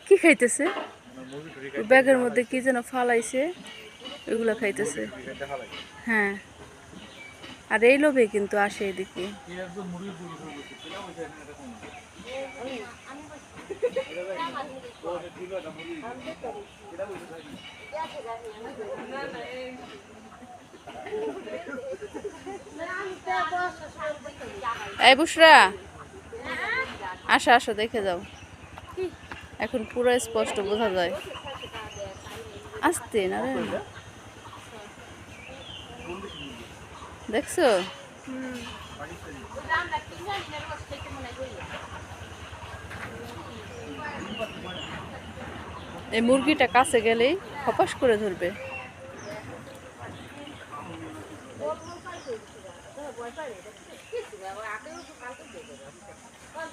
কি খাইতেছে? ব্যাগের মধ্যে কি যেন ফালাইছে, ওইগুলো খাইতেছে। হ্যাঁ, আর এই লোভে কিন্তু আসে এদিকে। এই বুশরা, আসো আসো, দেখে যাও। এখন পুরো স্পষ্ট বোঝা যায়। আসতে না রে, দেখছো? এই মুরগিটা কাছে গেলেই খপাস করে ধরবে।